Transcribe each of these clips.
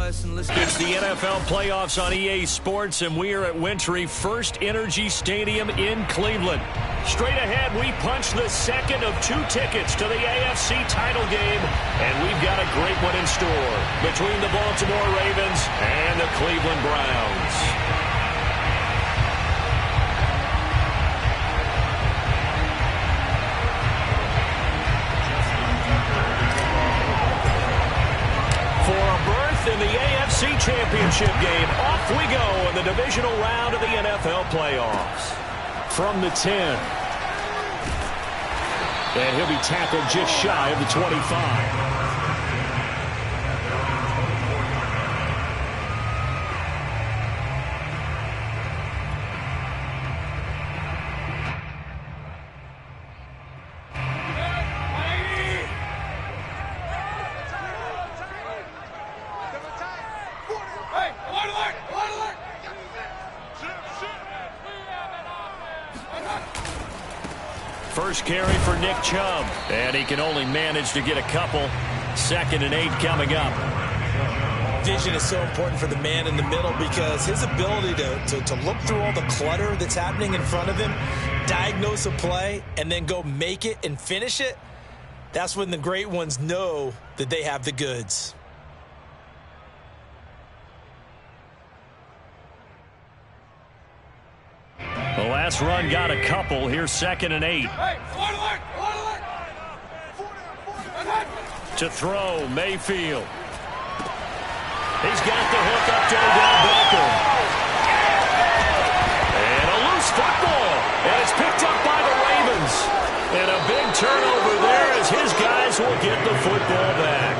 us, and let's get It's the NFL playoffs on EA Sports, and we are at Wintry First Energy Stadium in Cleveland. Straight ahead, we punch the second of 2 tickets to the AFC title game, and we've got a great one in store between the Baltimore Ravens and the Cleveland Browns. In the AFC Championship game, off we go in the divisional round of the NFL playoffs. From the 10. And he'll be tackled just shy of the 25. First carry for Nick Chubb, and he can only manage to get a couple. 2nd and 8 coming up. Vision is so important for the man in the middle because his ability to look through all the clutter that's happening in front of him, diagnose a play, and then go make it and finish it, that's when the great ones know that they have the goods. The last run got a couple. Here's 2nd and 8. To throw, Mayfield. He's got the hook up to Odell Beckham. And a loose football. And it's picked up by the Ravens. And a big turnover there as his guys will get the football back.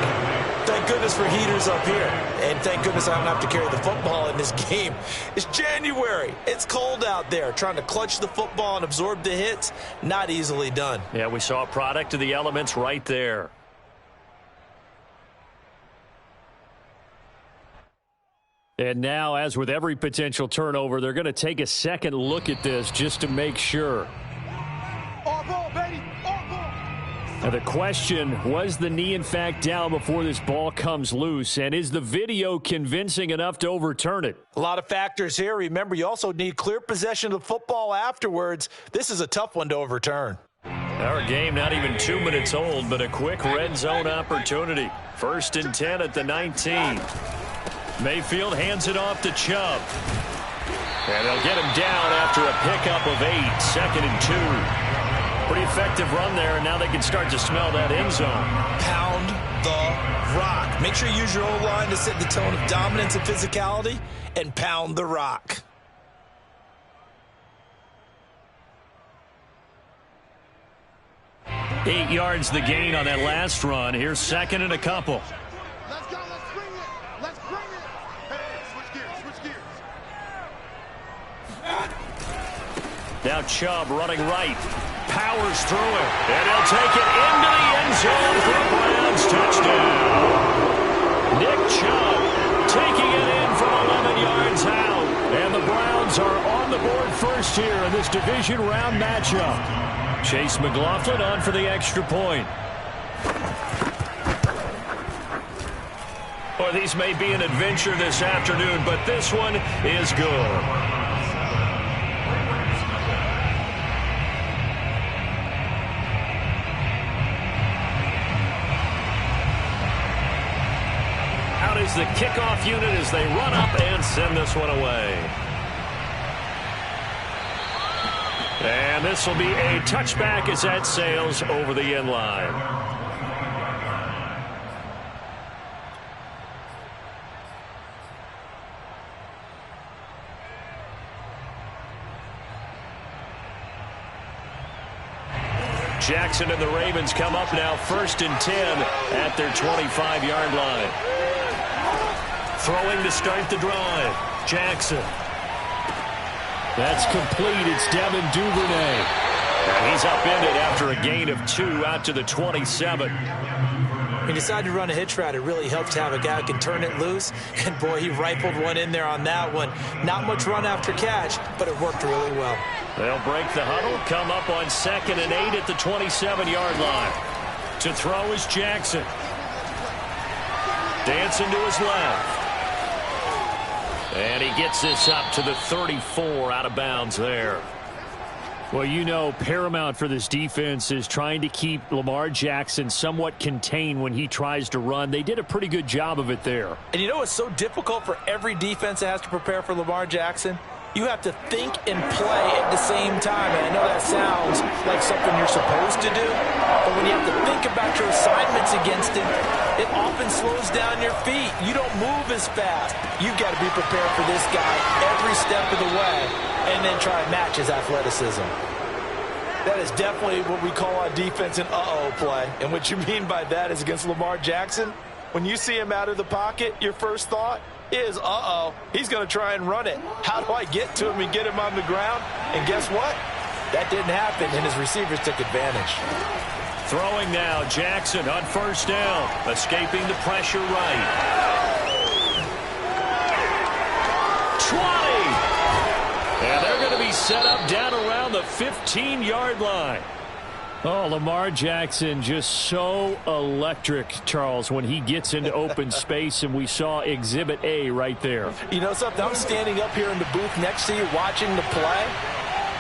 Thank goodness for heaters up here. And thank goodness I don't have to carry the football in this game. It's January. It's cold out there. Trying to clutch the football and absorb the hits, not easily done. Yeah, we saw a product of the elements right there. And now, as with every potential turnover, they're going to take a second look at this just to make sure. Now the question, was the knee in fact down before this ball comes loose? And is the video convincing enough to overturn it? A lot of factors here. Remember, you also need clear possession of the football afterwards. This is a tough one to overturn. Our game not even 2 minutes old, but a quick red zone opportunity. 1st and 10 at the 19. Mayfield hands it off to Chubb. And they'll get him down after a pickup of 8. 2nd and 2. Pretty effective run there, and now they can start to smell that end zone. Pound the rock. Make sure you use your O-line to set the tone of dominance and physicality, and pound the rock. Eight yards the gain on that last run. Here's 2nd and a couple. Let's go. Let's bring it. Let's bring it. Hey, switch gears. Switch gears. Now Chubb running right. Powers through it. And he'll take it into the end zone for a Browns touchdown. Nick Chubb taking it in from 11 yards out. And the Browns are on the board first here in this division round matchup. Chase McLaughlin on for the extra point. Or these may be an adventure this afternoon, but this one is good. Is the kickoff unit as they run up and send this one away. And this will be a touchback as that sails over the end line. Jackson and the Ravens come up now 1st and 10 at their 25-yard line. Throwing to start the drive. Jackson. That's complete. It's Devin Duvernay. And he's upended after a gain of 2 out to the 27. He decided to run a hitch route. It really helps to have a guy who can turn it loose. And, boy, he rifled one in there on that one. Not much run after catch, but it worked really well. They'll break the huddle, come up on 2nd and 8 at the 27-yard line. To throw is Jackson. Dancing to his left. And he gets this up to the 34, out of bounds there. Well, you know, paramount for this defense is trying to keep Lamar Jackson somewhat contained when he tries to run. They did a pretty good job of it there. And you know it's so difficult for every defense that has to prepare for Lamar Jackson? You have to think and play at the same time. And I know that sounds like something you're supposed to do, but when you have to think about your assignments against him, it often slows down your feet. You don't move as fast. You've got to be prepared for this guy every step of the way and then try and match his athleticism. That is definitely what we call on defense an uh-oh play. And what you mean by that is against Lamar Jackson, when you see him out of the pocket, your first thought is, uh-oh, he's going to try and run it. How do I get to him and get him on the ground? And guess what? That didn't happen, and his receivers took advantage. Throwing now, Jackson on first down, escaping the pressure right. 20! And they're going to be set up down around the 15-yard line. Oh, Lamar Jackson just so electric, Charles, when he gets into open space, and we saw Exhibit A right there. You know something? I'm standing up here in the booth next to you watching the play.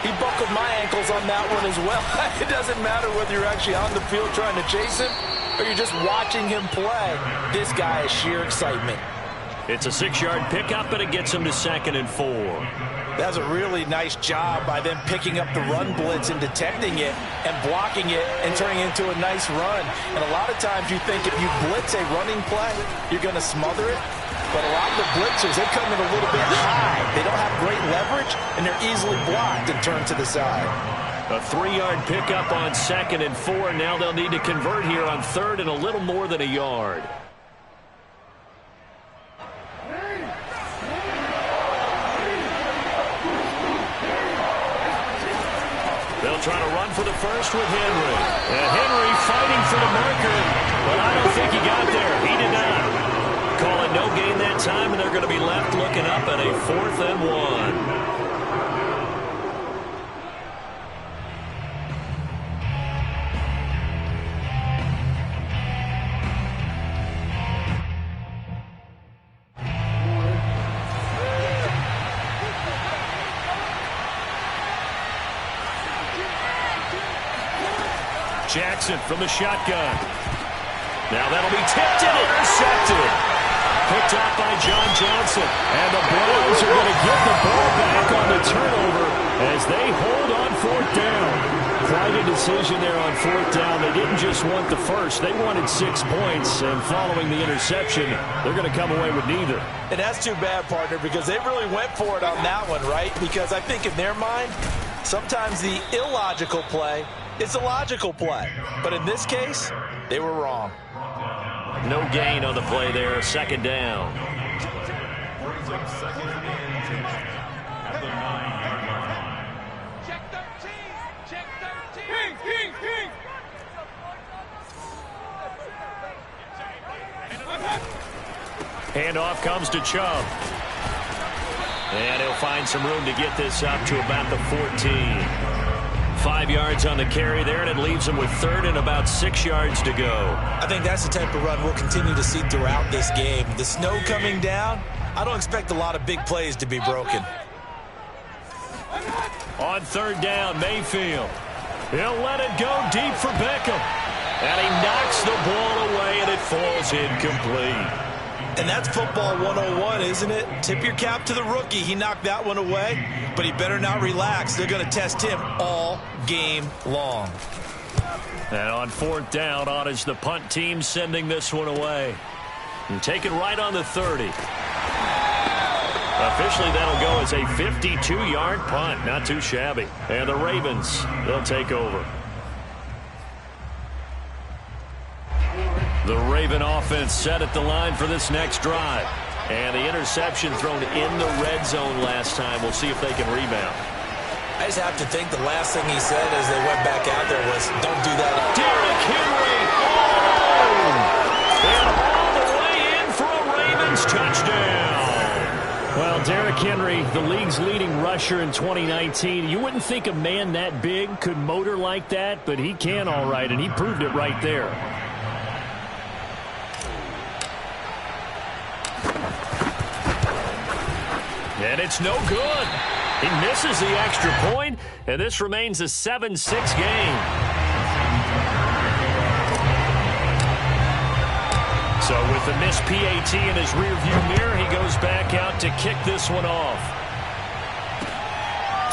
He buckled my ankles on that one as well. It doesn't matter whether you're actually on the field trying to chase him or you're just watching him play. This guy is sheer excitement. It's a 6-yard pickup, and it gets him to 2nd and 4. That's a really nice job by them picking up the run blitz and detecting it and blocking it and turning it into a nice run. And a lot of times you think if you blitz a running play, you're going to smother it. But a lot of the blitzers, they come in a little bit high. They don't have great leverage, and they're easily blocked and turned to the side. A 3-yard pickup on 2nd and 4. Now they'll need to convert here on 3rd and a little more than a yard. They'll try to run for the first with Henry. And Henry fighting for the marker, but I don't think he got there. He did not. Call it no gain that time, and they're going to be left looking up at a 4th and 1. Jackson from the shotgun. Now that'll be tipped and intercepted. Picked up by John Johnson. And the Browns are going to get the ball back on the turnover as they hold on 4th down. Quite a decision there on 4th down. They didn't just want the first. They wanted 6 points. And following the interception, they're going to come away with neither. And that's too bad, partner, because they really went for it on that one, right? Because I think in their mind, sometimes the illogical play is a logical play. But in this case, they were wrong. No gain on the play there. 2nd down. Check 13. Check 13. King. Handoff comes to Chubb. And he'll find some room to get this up to about the 14. 5 yards on the carry there, and it leaves him with 3rd and about 6 yards to go. I think that's the type of run we'll continue to see throughout this game. The snow coming down, I don't expect a lot of big plays to be broken. On 3rd down, Mayfield. He'll let it go deep for Beckham. And he knocks the ball away, and it falls incomplete. And that's football 101, isn't it? Tip your cap to the rookie. He knocked that one away, but he better not relax. They're going to test him all game long. And on 4th down, on is the punt team sending this one away. And take it right on the 30. Officially, that'll go as a 52-yard punt. Not too shabby. And the Ravens, they'll take over. The Raven offense set at the line for this next drive. And the interception thrown in the red zone last time. We'll see if they can rebound. I just have to think the last thing he said as they went back out there was, don't do that. Derrick Henry. Oh! And all the way in for a Ravens touchdown. Well, Derrick Henry, the league's leading rusher in 2019. You wouldn't think a man that big could motor like that, but he can all right, and he proved it right there. And it's no good. He misses the extra point, and this remains a 7-6 game. So with the missed PAT in his rearview mirror, he goes back out to kick this one off.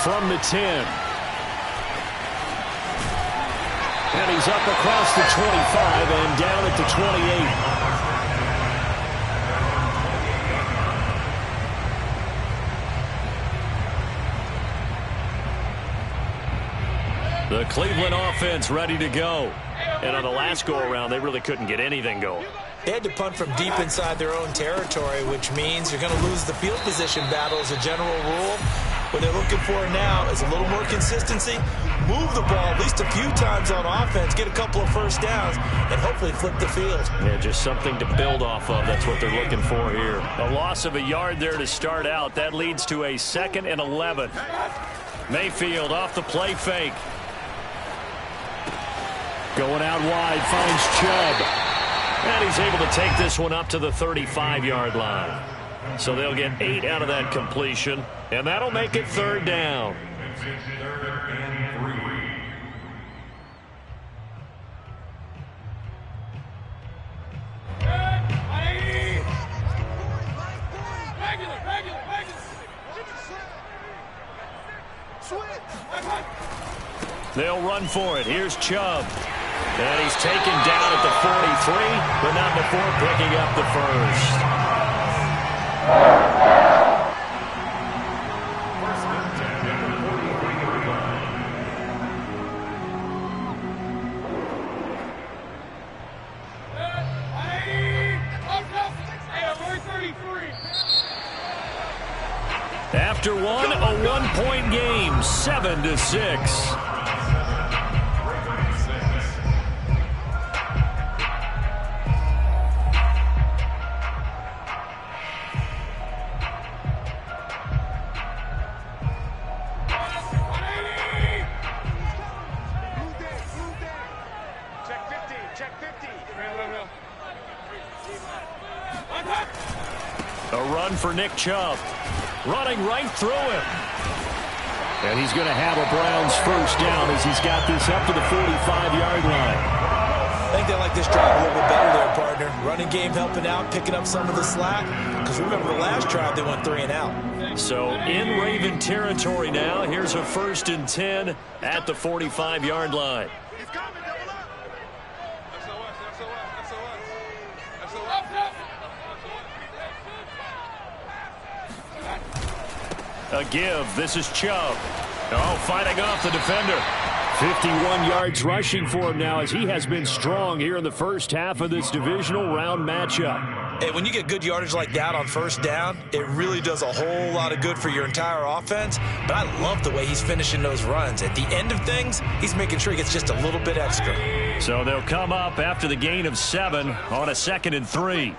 From the 10. And he's up across the 25 and down at the 28. The Cleveland offense ready to go. And on the last go-around, they really couldn't get anything going. They had to punt from deep inside their own territory, which means you're going to lose the field position battle as a general rule. What they're looking for now is a little more consistency, move the ball at least a few times on offense, get a couple of first downs, and hopefully flip the field. Yeah, just something to build off of. That's what they're looking for here. A loss of a yard there to start out. That leads to a 2nd and 11. Mayfield off the play fake. Going out wide, finds Chubb. And he's able to take this one up to the 35-yard line. So they'll get 8 out of that completion, and that'll make it 3rd down. They'll run for it. Here's Chubb. And he's taken down at the 43, but not before picking up the first. After one, a one-point game, 7-6. For Nick Chubb, running right through him. And he's going to have a Browns first down as he's got this up to the 45-yard line. I think they like this drive a little bit better there, partner. Running game helping out, picking up some of the slack. Because remember the last drive, they went 3 and out. So in Raven territory now, here's a 1st and 10 at the 45-yard line. A give. This is Chubb. Oh, fighting off the defender. 51 yards rushing for him now as he has been strong here in the first half of this divisional round matchup. Hey, when you get good yardage like that on first down, it really does a whole lot of good for your entire offense. But I love the way he's finishing those runs. At the end of things, he's making sure he gets just a little bit extra. So they'll come up after the gain of 7 on a 2nd and 3.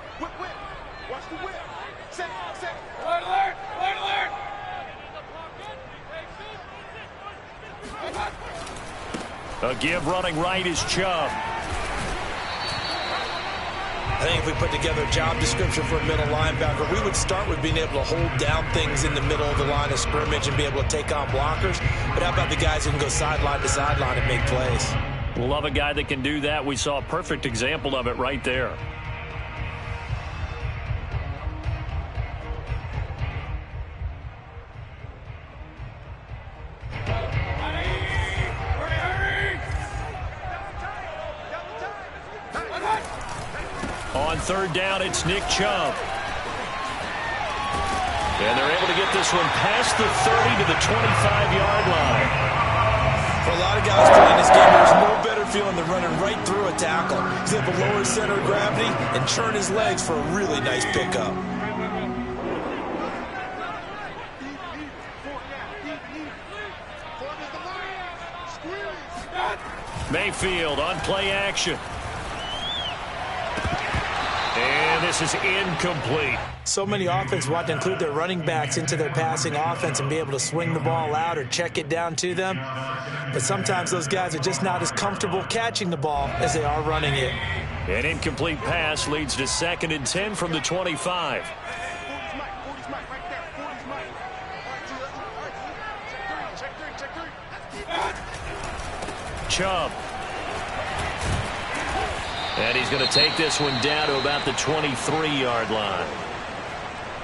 A give running right is Chubb. I think if we put together a job description for a middle linebacker, we would start with being able to hold down things in the middle of the line of scrimmage and be able to take on blockers. But how about the guys who can go sideline to sideline and make plays? Love a guy that can do that. We saw a perfect example of it right there. On 3rd down, it's Nick Chubb. And they're able to get this one past the 30 to the 25-yard line. For a lot of guys playing this game, there's no better feeling than running right through a tackle. He's able to lower his center of gravity and turn his legs for a really nice pickup. Mayfield on play action. And this is incomplete. So many offenses want to include their running backs into their passing offense and be able to swing the ball out or check it down to them. But sometimes those guys are just not as comfortable catching the ball as they are running it. An incomplete pass leads to 2nd and 10 from the 25. Chubb. And he's going to take this one down to about the 23-yard line.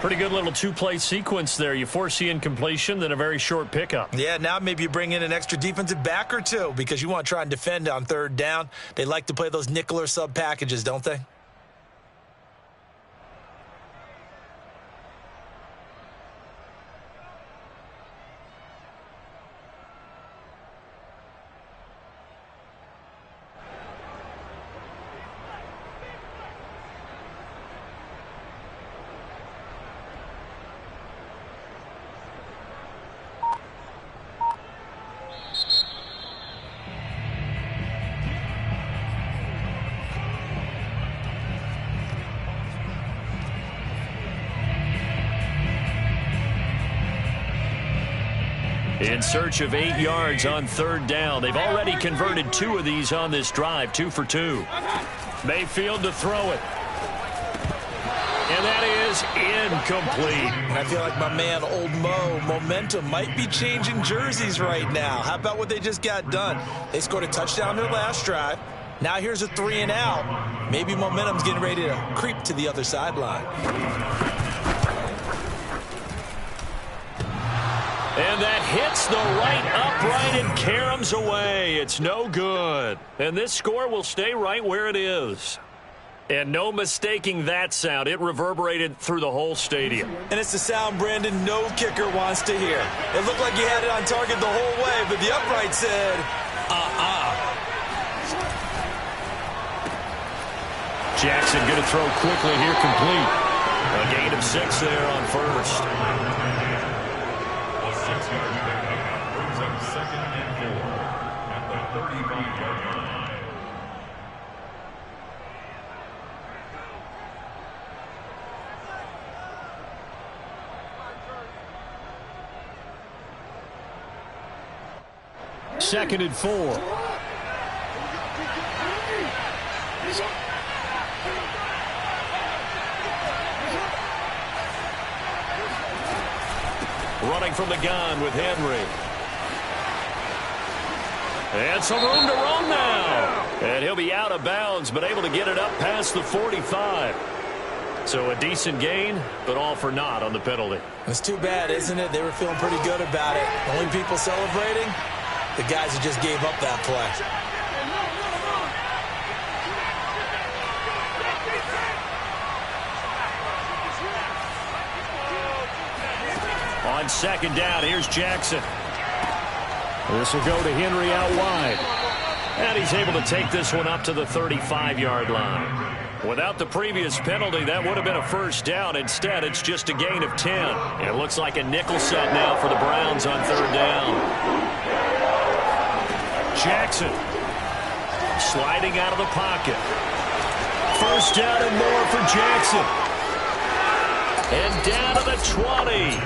Pretty good little two-play sequence there. You force the incompletion, then a very short pickup. Yeah, now maybe you bring in an extra defensive back or two because you want to try and defend on third down. They like to play those nickel or sub packages, don't they? In search of 8 yards on third down. They've already converted 2 of these on this drive, 2 for 2. Mayfield to throw it. And that is incomplete. I feel like my man, Old Mo, momentum might be changing jerseys right now. How about what they just got done? They scored a touchdown their last drive. Now here's a 3 and out. Maybe momentum's getting ready to creep to the other sideline. And that hits the right upright and caroms away. It's no good. And this score will stay right where it is. And no mistaking that sound. It reverberated through the whole stadium. And it's the sound Brandon no kicker wants to hear. It looked like he had it on target the whole way, but the upright said, Jackson going to throw quickly here, complete. A gain of 6 there on first. Brings up 2nd and 4 at the 35-yard line. Second and 4. Running from the gun with Henry. And some room to run now. And he'll be out of bounds, but able to get it up past the 45. So a decent gain, but all for naught on the penalty. It's too bad, isn't it? They were feeling pretty good about it. Only people celebrating, the guys who just gave up that play. On second down, here's Jackson. This will go to Henry out wide. And he's able to take this one up to the 35-yard line. Without the previous penalty, that would have been a first down. Instead, it's just a gain of 10. And it looks like a nickel set now for the Browns on third down. Jackson sliding out of the pocket. First down and more for Jackson. And down to the 20.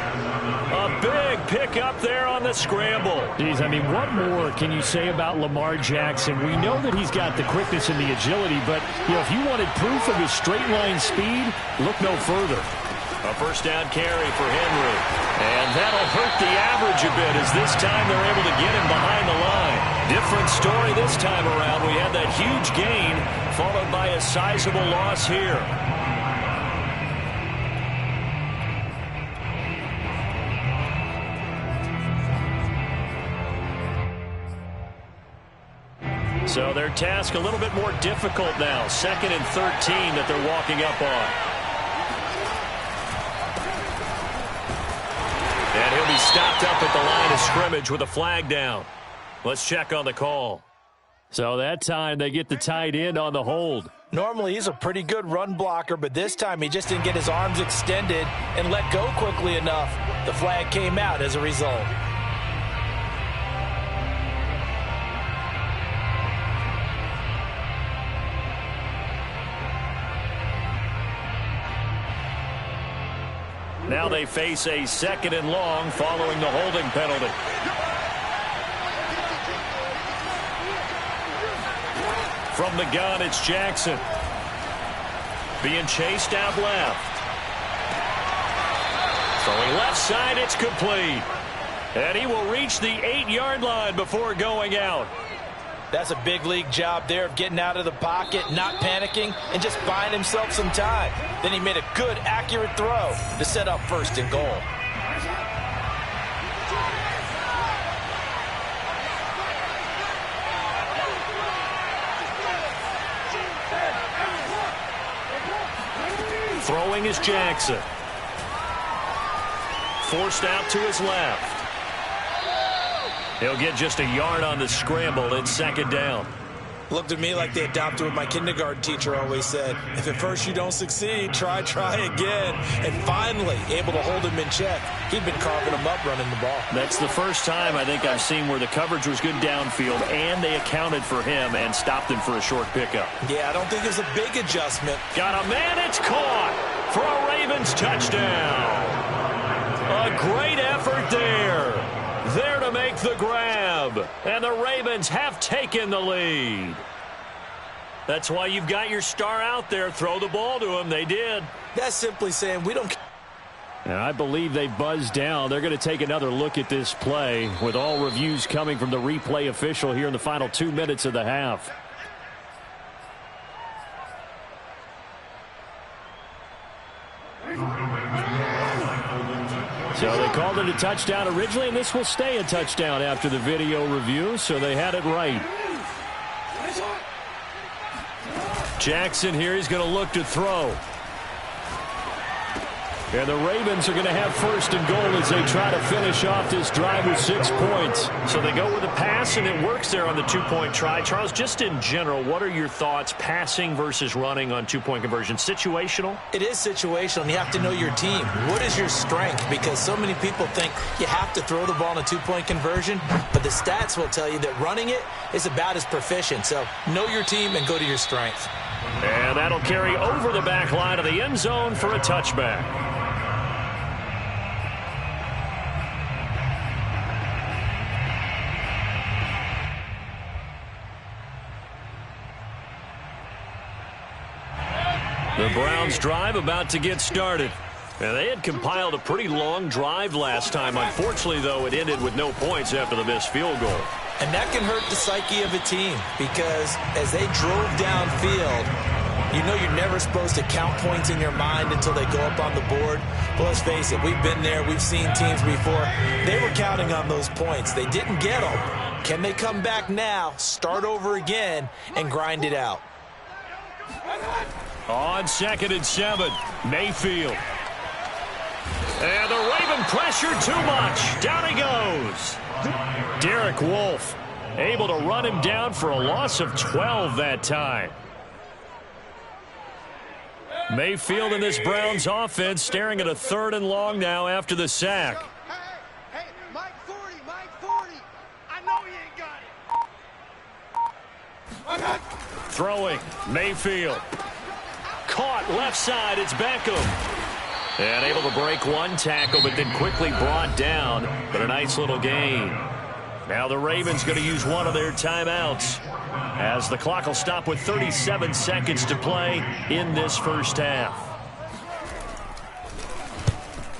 A big pickup there on the scramble. Geez, I mean, what more can you say about Lamar Jackson? We know that he's got the quickness and the agility, but, you know, if you wanted proof of his straight-line speed, look no further. A first down carry for Henry. And that'll hurt the average a bit as this time they're able to get him behind the line. Different story this time around. We had that huge gain followed by a sizable loss here. So their task a little bit more difficult now. 2nd and 13 that they're walking up on. And he'll be stopped up at the line of scrimmage with a flag down. Let's check on the call. So that time they get the tight end on the hold. Normally he's a pretty good run blocker, but this time he just didn't get his arms extended and let go quickly enough. The flag came out as a result. Now they face a 2nd and long following the holding penalty. From the gun, it's Jackson. Being chased out left. Throwing left side, it's complete. And he will reach the 8-yard line before going out. That's a big league job there of getting out of the pocket, not panicking, and just buying himself some time. Then he made a good, accurate throw to set up first and goal. Throwing is Jackson. Forced out to his left. He'll get just a yard on the scramble. It's second down. Looked to me like they adopted what my kindergarten teacher always said. If at first you don't succeed, try again. And finally, able to hold him in check. He'd been carving him up running the ball. That's the first time I think I've seen where the coverage was good downfield and they accounted for him and stopped him for a short pickup. Yeah, I don't think there's a big adjustment. Got a man, it's caught for a Ravens touchdown. A great effort there. There to make the grab. And the Ravens have taken the lead. That's why you've got your star out there. Throw the ball to him. They did. That's simply saying we don't. And I believe they buzzed down. They're going to take another look at this play with all reviews coming from the replay official here in the final 2 minutes of the half. So they called it a touchdown originally, and this will stay a touchdown after the video review, so they had it right. Jackson here, he's going to look to throw. And the Ravens are going to have first and goal as they try to finish off this drive with 6 points. So they go with a pass, and it works there on the two-point try. Charles, just in general, what are your thoughts passing versus running on two-point conversion? Situational? It is situational, and you have to know your team. What is your strength? Because so many people think you have to throw the ball in a two-point conversion, but the stats will tell you that running it is about as proficient. So know your team and go to your strength. And that'll carry over the back line of the end zone for a touchback. The Browns drive about to get started. And they had compiled a pretty long drive last time. Unfortunately, though, it ended with no points after the missed field goal. And that can hurt the psyche of a team because as they drove downfield, you know you're never supposed to count points in your mind until they go up on the board. But let's face it, we've been there. We've seen teams before. They were counting on those points. They didn't get them. Can they come back now, start over again, and grind it out? On 2nd and 7, Mayfield. And the Raven pressure too much. Down he goes. Derek Wolfe able to run him down for a loss of 12 that time. Mayfield in this Browns offense staring at a 3rd and long now after the sack. Hey, Mike 40, Mike 40. I know he ain't got it. Throwing, Mayfield. Caught left side, it's Beckham. And able to break one tackle, but then quickly brought down. But a nice little gain. Now the Ravens going to use one of their timeouts as the clock will stop with 37 seconds to play in this first half.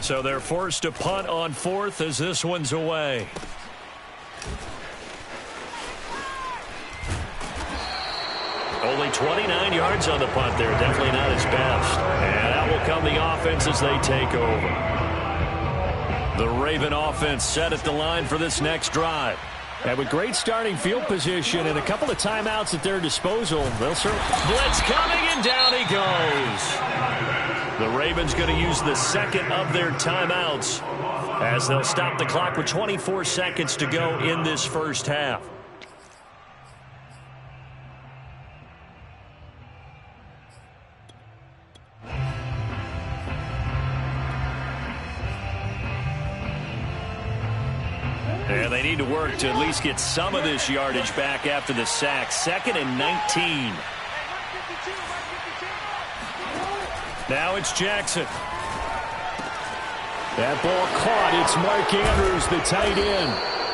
So they're forced to punt on 4th as this one's away. Only 29 yards on the punt there. Definitely not his best. And out will come the offense as they take over. The Raven offense set at the line for this next drive. And with great starting field position and a couple of timeouts at their disposal, they'll serve. Blitz coming, and down he goes. The Ravens going to use the 2nd of their timeouts as they'll stop the clock with 24 seconds to go in this first half. And they need to work to at least get some of this yardage back after the sack. 2nd and 19. Now it's Jackson. That ball caught. It's Mark Andrews, the tight end.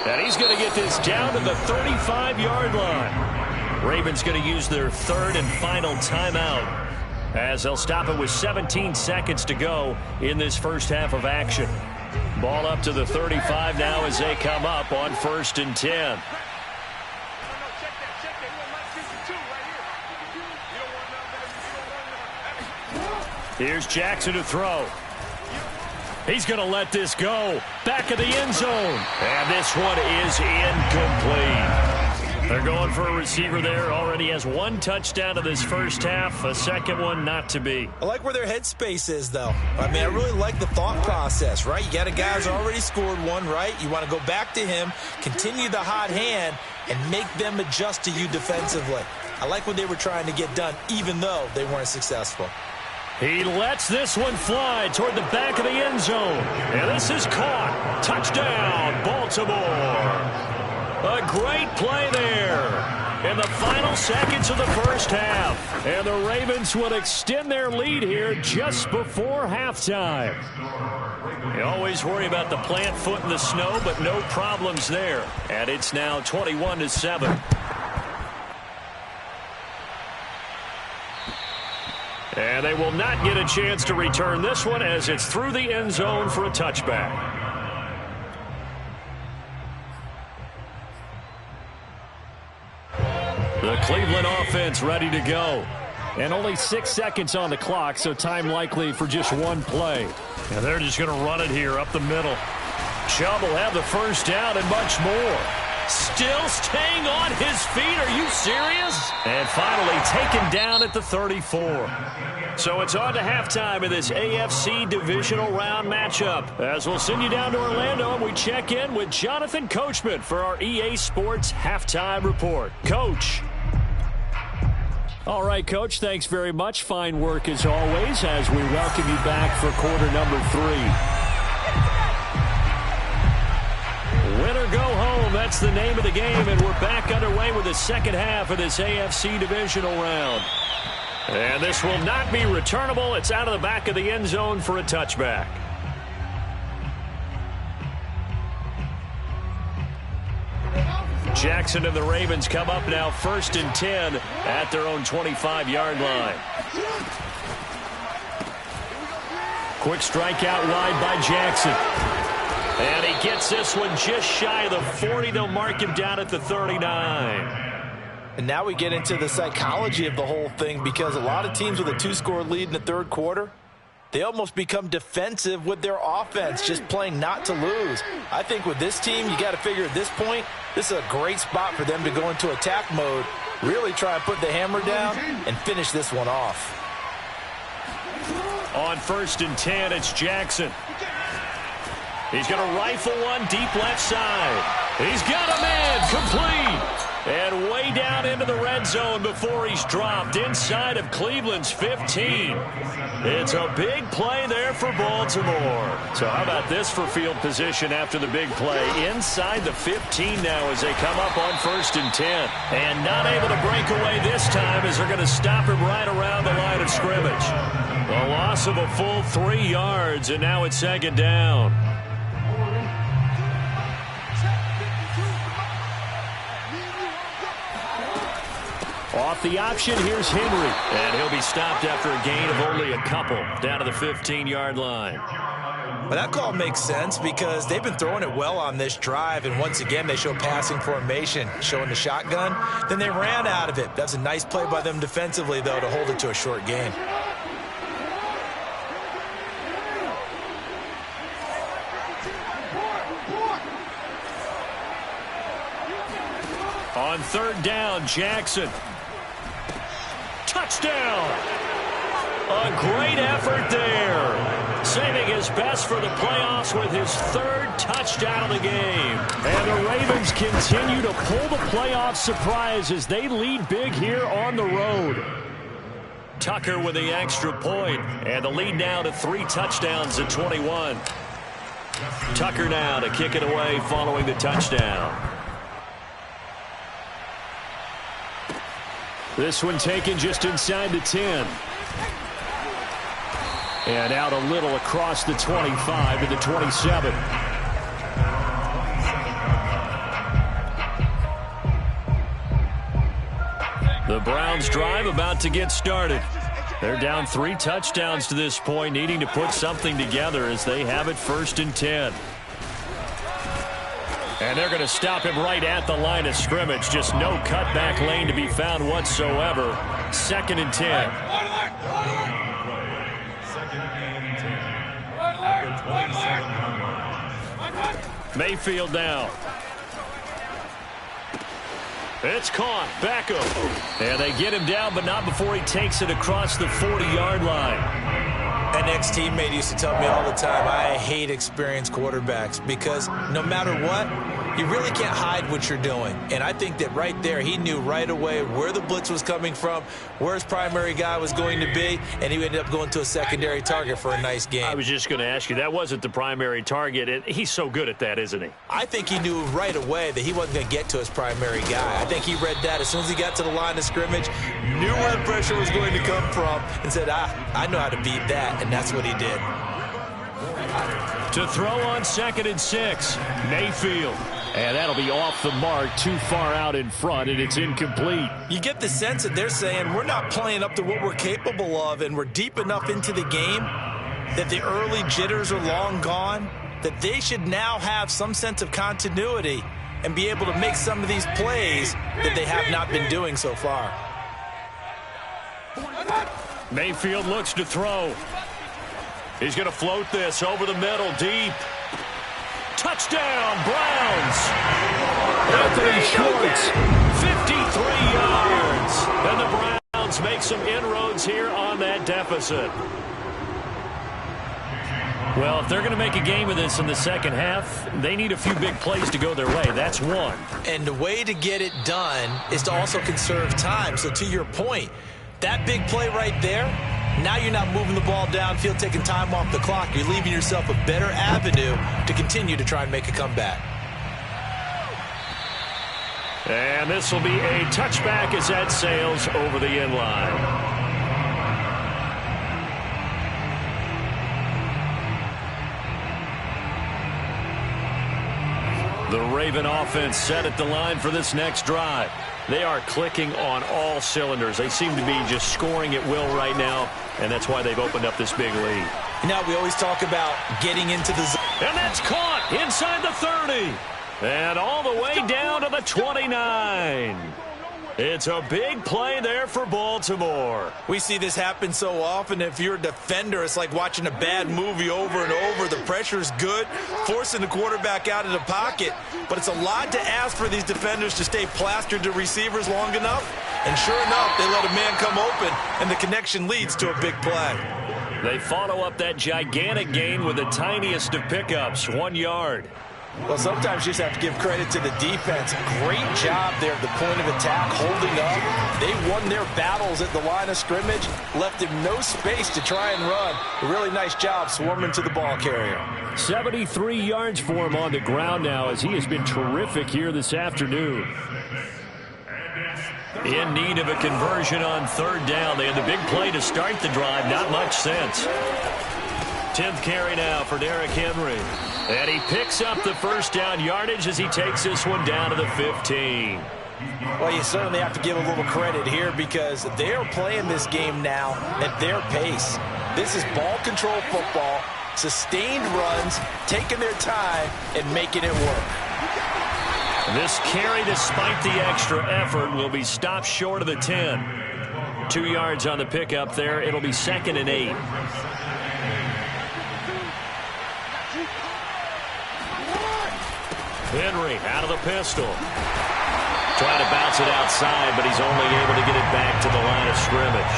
And he's going to get this down to the 35-yard line. Ravens going to use their 3rd and final timeout as they'll stop it with 17 seconds to go in this first half of action. Ball up to the 35 now as they come up on 1st and 10. Here's Jackson to throw. He's going to let this go. Back of the end zone. And this one is incomplete. They're going for a receiver there. Already has one touchdown to this first half. A second one not to be. I like where their headspace is, though. I mean, I really like the thought process, right? You got a guy who's already scored one, right? You want to go back to him, continue the hot hand, and make them adjust to you defensively. I like what they were trying to get done, even though they weren't successful. He lets this one fly toward the back of the end zone. And this is caught. Touchdown, Baltimore. A great play there in the final seconds of the first half. And the Ravens will extend their lead here just before halftime. You always worry about the plant foot in the snow, but no problems there. And it's now 21-7. And they will not get a chance to return this one as it's through the end zone for a touchback. The Cleveland offense ready to go. And only 6 seconds on the clock, so time likely for just one play. And they're just going to run it here up the middle. Chubb will have the first down and much more. Still staying on his feet. Are you serious? And finally taken down at the 34. So it's on to halftime in this AFC divisional round matchup. As we'll send you down to Orlando, and we check in with Jonathan Coachman for our EA Sports Halftime Report. Coach. All right, Coach, thanks very much. Fine work as always as we welcome you back for quarter number 3. Win or go home, that's the name of the game, and we're back underway with the second half of this AFC divisional round. And this will not be returnable. It's out of the back of the end zone for a touchback. Jackson and the Ravens come up now 1st and 10 at their own 25-yard line. Quick strike out wide by Jackson. And he gets this one just shy of the 40. They'll mark him down at the 39. And now we get into the psychology of the whole thing, because a lot of teams with a 2-score lead in the third quarter, they almost become defensive with their offense, just playing not to lose. I think with this team, you got to figure at this point, this is a great spot for them to go into attack mode, really try and put the hammer down and finish this one off. On 1st and 10, it's Jackson. He's going to rifle one deep left side. He's got a man complete. And way down into the red zone before he's dropped inside of Cleveland's 15. It's a big play there for Baltimore. So how about this for field position after the big play? Inside the 15 now as they come up on 1st and 10. And not able to break away this time as they're going to stop him right around the line of scrimmage. A loss of a full 3 yards, and now it's 2nd down. Off the option, here's Henry. And he'll be stopped after a gain of only a couple down to the 15-yard line. Well, that call makes sense because they've been throwing it well on this drive, and once again they show passing formation, showing the shotgun. Then they ran out of it. That's a nice play by them defensively, though, to hold it to a short gain. On 3rd down, Jackson. Touchdown! A great effort there. Saving his best for the playoffs with his 3rd touchdown of the game. And the Ravens continue to pull the playoff surprise as they lead big here on the road. Tucker with the extra point, and the lead now to 3 touchdowns at 21. Tucker now to kick it away following the touchdown. This one taken just inside the 10. And out a little across the 25 to the 27. The Browns drive about to get started. They're down 3 touchdowns to this point, needing to put something together as they have it 1st and 10. And they're going to stop him right at the line of scrimmage. Just no cutback lane to be found whatsoever. 2nd and 10. Mayfield now. It's caught. Beckham. And they get him down, but not before he takes it across the 40-yard line. An ex-teammate used to tell me all the time, I hate experienced quarterbacks because no matter what, you really can't hide what you're doing. And I think that right there, he knew right away where the blitz was coming from, where his primary guy was going to be, and he ended up going to a secondary target for a nice game. I was just going to ask you, that wasn't the primary target, and he's so good at that, isn't he? I think he knew right away that he wasn't going to get to his primary guy. I think he read that as soon as he got to the line of scrimmage, knew where the pressure was going to come from, and said, I know how to beat that, and that's what he did. To throw on 2nd and 6, Mayfield. And that'll be off the mark, too far out in front, and it's incomplete. You get the sense that they're saying we're not playing up to what we're capable of, and we're deep enough into the game that the early jitters are long gone, that they should now have some sense of continuity and be able to make some of these plays that they have not been doing so far. Mayfield looks to throw. He's going to float this over the middle, deep. Touchdown, Browns. Anthony Schwartz, 53 yards. And the Browns make some inroads here on that deficit. Well, if they're going to make a game of this in the second half, they need a few big plays to go their way. That's one. And the way to get it done is to also conserve time. So to your point, that big play right there, now you're not moving the ball downfield, taking time off the clock. You're leaving yourself a better avenue to continue to try and make a comeback. And this will be a touchback as that sails over the end line. The Raven offense set at the line for this next drive. They are clicking on all cylinders. They seem to be just scoring at will right now, and that's why they've opened up this big lead. Now we always talk about getting into the zone. And that's caught inside the 30. And all the way down to the 29. It's a big play there for Baltimore. We see this happen so often. If you're a defender, it's like watching a bad movie over and over. The pressure is good, forcing the quarterback out of the pocket. But it's a lot to ask for these defenders to stay plastered to receivers long enough. And sure enough, they let a man come open, and the connection leads to a big play. They follow up that gigantic gain with the tiniest of pickups, 1 yard. Well, sometimes you just have to give credit to the defense. Great job there at the point of attack, holding up. They won their battles at the line of scrimmage, left him no space to try and run. A really nice job swarming to the ball carrier. 73 yards for him on the ground now as he has been terrific here this afternoon. In need of a conversion on 3rd down. They had the big play to start the drive. Not much sense. 10th carry now for Derrick Henry. And he picks up the first down yardage as he takes this one down to the 15. Well, you certainly have to give a little credit here because they are playing this game now at their pace. This is ball control football, sustained runs, taking their time, and making it work. This carry, despite the extra effort, will be stopped short of the 10. 2 yards on the pickup there. It'll be 2nd and 8. Henry out of the pistol. Trying to bounce it outside, but he's only able to get it back to the line of scrimmage.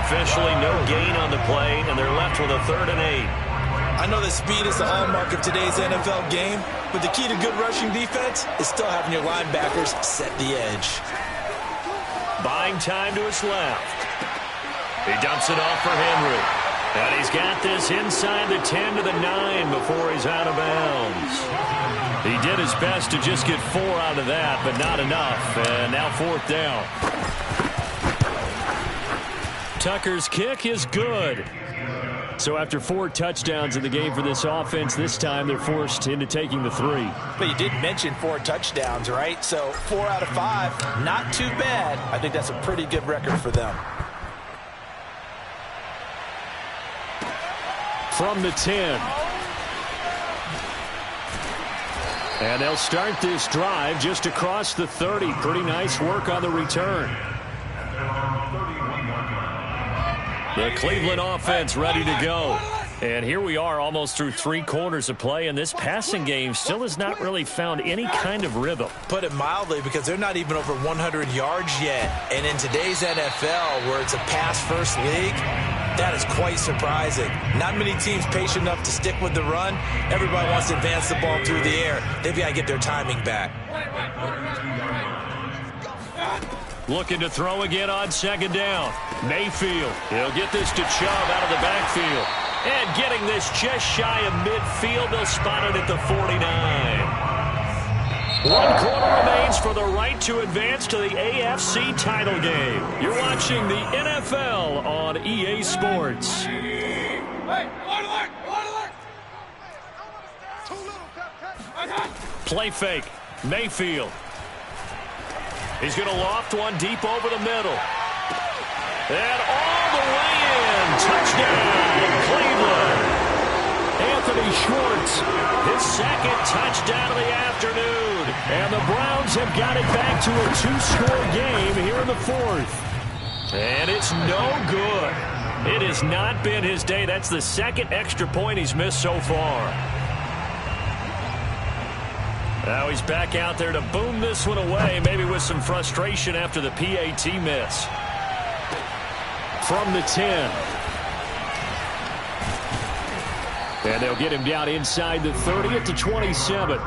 Officially no gain on the play, and they're left with a 3rd and 8. I know that speed is the hallmark of today's NFL game, but the key to good rushing defense is still having your linebackers set the edge. Buying time to his left. He dumps it off for Henry. And he's got this inside the 10 to the 9 before he's out of bounds. He did his best to just get 4 out of that, but not enough. And now 4th down. Tucker's kick is good. So after 4 touchdowns in the game for this offense, this time they're forced into taking the 3. But you did mention 4 touchdowns, right? So 4 out of 5, not too bad. I think that's a pretty good record for them. From the 10. And they'll start this drive just across the 30. Pretty nice work on the return. The Cleveland offense ready to go. And here we are almost through 3 quarters of play, and this passing game still has not really found any kind of rhythm. Put it mildly, because they're not even over 100 yards yet. And in today's NFL, where it's a pass-first league, that is quite surprising. Not many teams patient enough to stick with the run. Everybody wants to advance the ball through the air. They've got to get their timing back. Looking to throw again on 2nd down. Mayfield. He'll get this to Chubb out of the backfield. And getting this just shy of midfield. They'll spot it at the 49. 1 quarter remains for the right to advance to the AFC title game. You're watching the NFL on EA Sports. Play fake. Mayfield. He's going to loft one deep over the middle. And all the way in. Touchdown, Cleveland. Anthony Schwartz, his 2nd touchdown of the afternoon. And the Browns have got it back to a 2-score game here in the 4th. And it's no good. It has not been his day. That's the 2nd extra point he's missed so far. Now he's back out there to boom this one away, maybe with some frustration after the PAT miss. From the 10. And they'll get him down inside the 30 at the 27.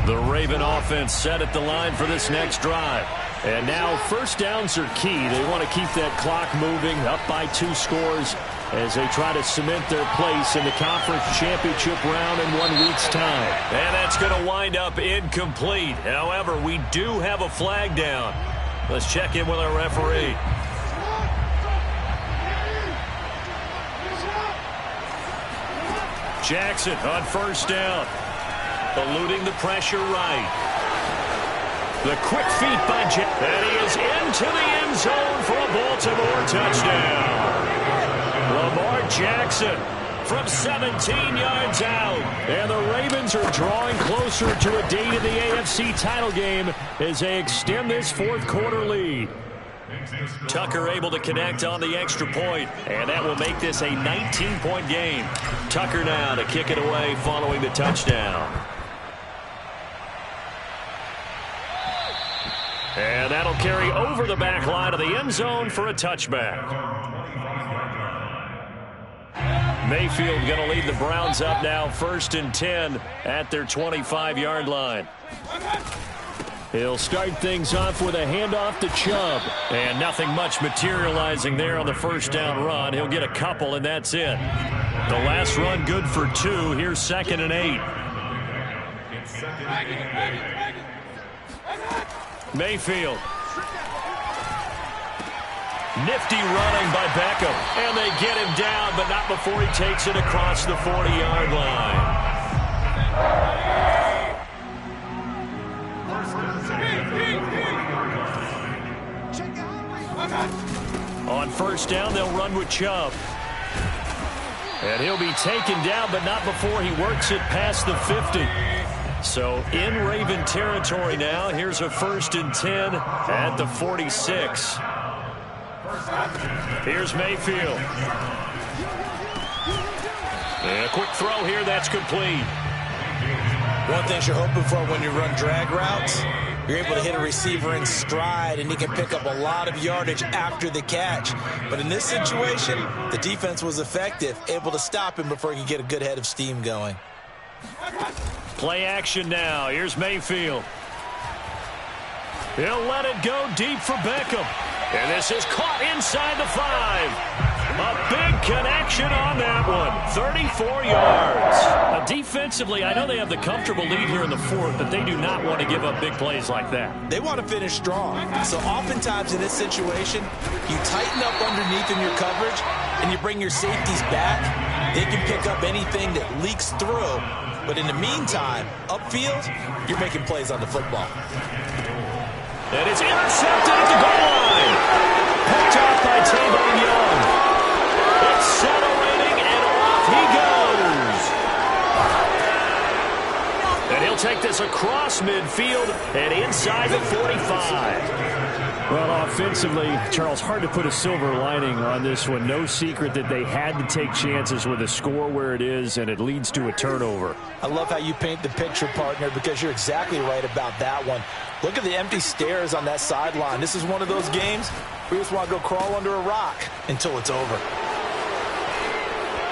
The Raven offense set at the line for this next drive. And now 1st downs are key. They want to keep that clock moving, up by 2 scores as they try to cement their place in the conference championship round in 1 week's time. And that's going to wind up incomplete. However, we do have a flag down. Let's check in with our referee. Jackson on 1st down. Eluding the pressure right. The quick feet by Jackson. And he is into the end zone for a Baltimore touchdown. Lamar Jackson from 17 yards out. And the Ravens are drawing closer to a date in the AFC title game as they extend this 4th quarter lead. Tucker able to connect on the extra point, and that will make this a 19-point game. Tucker now to kick it away following the touchdown. And that'll carry over the back line of the end zone for a touchback. Mayfield going to lead the Browns up now 1st and 10 at their 25-yard line. He'll start things off with a handoff to Chubb. And nothing much materializing there on the 1st down run. He'll get a couple, and that's it. The last run good for 2. Here's 2nd and 8. Mayfield. Nifty running by Beckham. And they get him down, but not before he takes it across the 40-yard line. On 1st down, they'll run with Chubb. And he'll be taken down, but not before he works it past the 50. So in Raven territory now. Here's a 1st and 10 at the 46. Here's Mayfield. And a quick throw here. That's complete. One thing you're hoping for when you run drag routes, you're able to hit a receiver in stride, and he can pick up a lot of yardage after the catch. But in this situation, the defense was effective, able to stop him before he could get a good head of steam going. Play action now. Here's Mayfield. He'll let it go deep for Beckham. And this is caught inside the 5. A big connection on that one. 34 yards. Now, defensively, I know they have the comfortable lead here in the 4th, but they do not want to give up big plays like that. They want to finish strong. So oftentimes in this situation, you tighten up underneath in your coverage, and you bring your safeties back. They can pick up anything that leaks through. But in the meantime, upfield, you're making plays on the football. And it's intercepted at the goal line. Picked off by Tavon Young. Accelerating, and off he goes. And he'll take this across midfield and inside the 45. Well, offensively, Charles, hard to put a silver lining on this one. No secret that they had to take chances with a score where it is, and it leads to a turnover. I love how you paint the picture, partner, because you're exactly right about that one. Look at the empty stares on that sideline. This is one of those games where you just want to go crawl under a rock until it's over.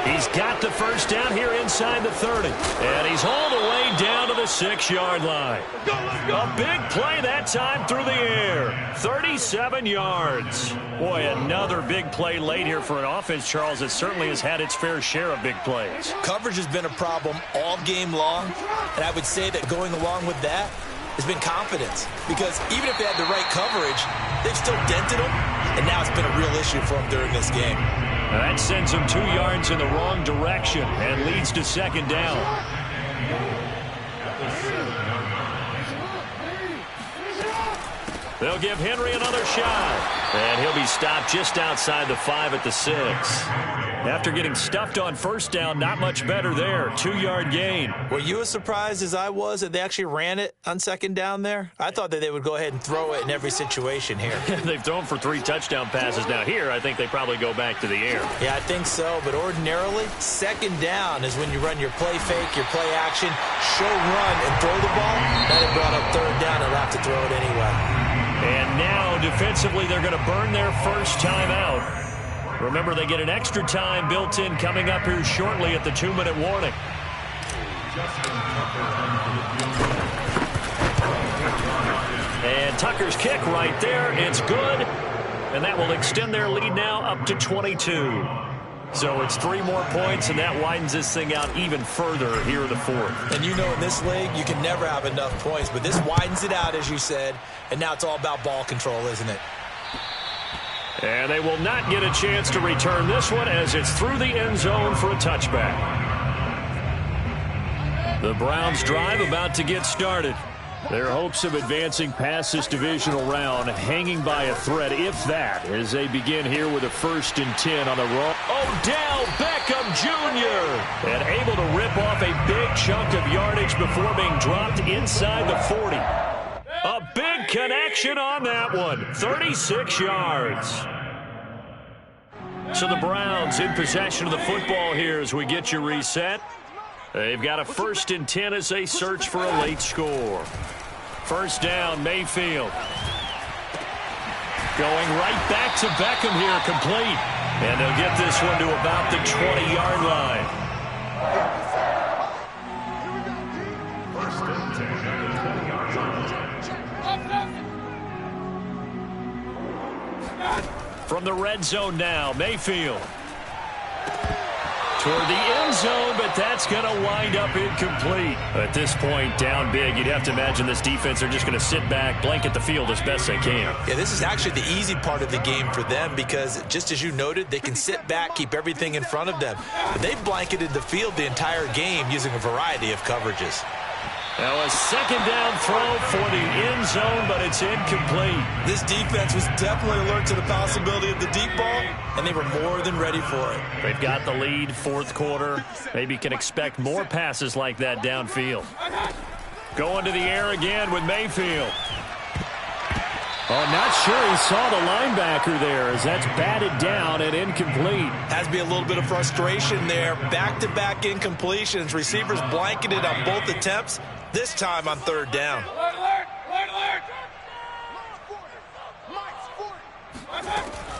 He's got the first down here inside the 30. And he's hauled away down to the 6-yard line. A big play that time through the air. 37 yards. Boy, another big play late here for an offense, Charles, that certainly has had its fair share of big plays. Coverage has been a problem all game long, and I would say that going along with that has been confidence. Because even if they had the right coverage, they've still dented them, and now it's been a real issue for them during this game. That sends them 2 yards in the wrong direction and leads to second down. They'll give Henry another shot. And he'll be stopped just outside the 5 at the 6. After getting stuffed on first down, not much better there. 2-yard gain. Were you as surprised as I was that they actually ran it on second down there? I thought that they would go ahead and throw it in every situation here. They've thrown for 3 touchdown passes. Now here, I think they probably go back to the air. Yeah, I think so. But ordinarily, second down is when you run your play fake, your play action, show run, and throw the ball. Now they brought up third down and have to throw it anyway. And now, defensively, they're going to burn their first time out. Remember, they get an extra time built in coming up here shortly at the 2-minute warning. And Tucker's kick right there. It's good. And that will extend their lead now up to 22. So it's 3 more points, and that widens this thing out even further here in the 4th. And you know in this league, you can never have enough points, but this widens it out, as you said, and now it's all about ball control, isn't it? And they will not get a chance to return this one as it's through the end zone for a touchback. The Browns drive about to get started. Their hopes of advancing past this divisional round hanging by a thread, if that, as they begin here with a 1st and 10 on the wrong. Odell Beckham Jr. and able to rip off a big chunk of yardage before being dropped inside the 40. A big connection on that one. 36 yards. So the Browns in possession of the football here as we get you reset. They've got a 1st and 10 as they search for a late score. First down, Mayfield. Going right back to Beckham here, complete. And they'll get this one to about the 20-yard line. From the red zone now, Mayfield. Toward the end zone, but that's going to wind up incomplete. At this point, down big, you'd have to imagine this defense are just going to sit back, blanket the field as best they can. Yeah, this is actually the easy part of the game for them because, just as you noted, they can sit back, keep everything in front of them. But they've blanketed the field the entire game using a variety of coverages. Now a second down throw for the end zone, but it's incomplete. This defense was definitely alert to the possibility of the deep ball, and they were more than ready for it. They've got the lead, 4th quarter. Maybe can expect more passes like that downfield. Going to the air again with Mayfield. Oh, not sure he saw the linebacker there as that's batted down and incomplete. Has to be a little bit of frustration there. Back-to-back incompletions. Receivers blanketed on both attempts, this time on 3rd down.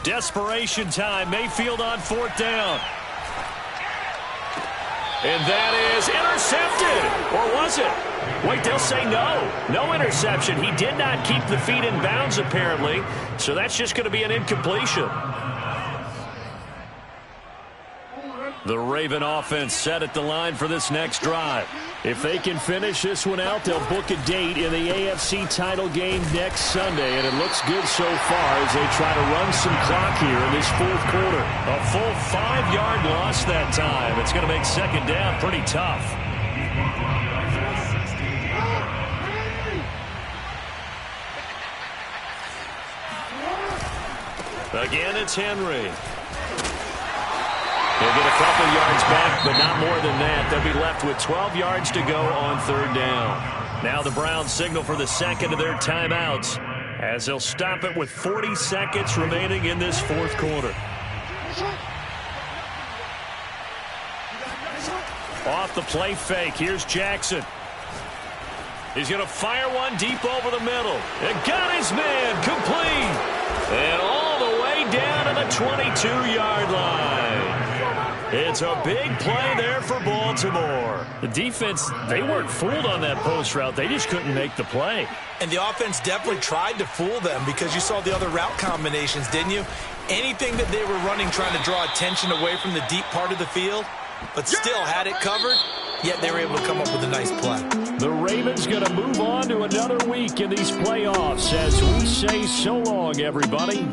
Desperation time. Mayfield on 4th down. And that is intercepted. Or was it? Wait, they'll say no. No interception. He did not keep the feet in bounds, apparently. So that's just going to be an incompletion. The Raven offense set at the line for this next drive. If they can finish this one out, they'll book a date in the AFC title game next Sunday, and it looks good so far as they try to run some clock here in this 4th quarter. A full 5-yard loss that time. It's going to make second down pretty tough. Again, it's Henry. They'll get a couple yards back, but not more than that. They'll be left with 12 yards to go on third down. Now the Browns signal for the second of their timeouts as they'll stop it with 40 seconds remaining in this fourth quarter. Off the play fake, here's Jackson. He's going to fire one deep over the middle. And got his man complete. And all the way down to the 22-yard line. It's a big play there for Baltimore. The defense, they weren't fooled on that post route. They just couldn't make the play. And the offense definitely tried to fool them because you saw the other route combinations, didn't you? Anything that they were running trying to draw attention away from the deep part of the field, but still had it covered, yet they were able to come up with a nice play. The Ravens going to move on to another week in these playoffs as we say so long, everybody.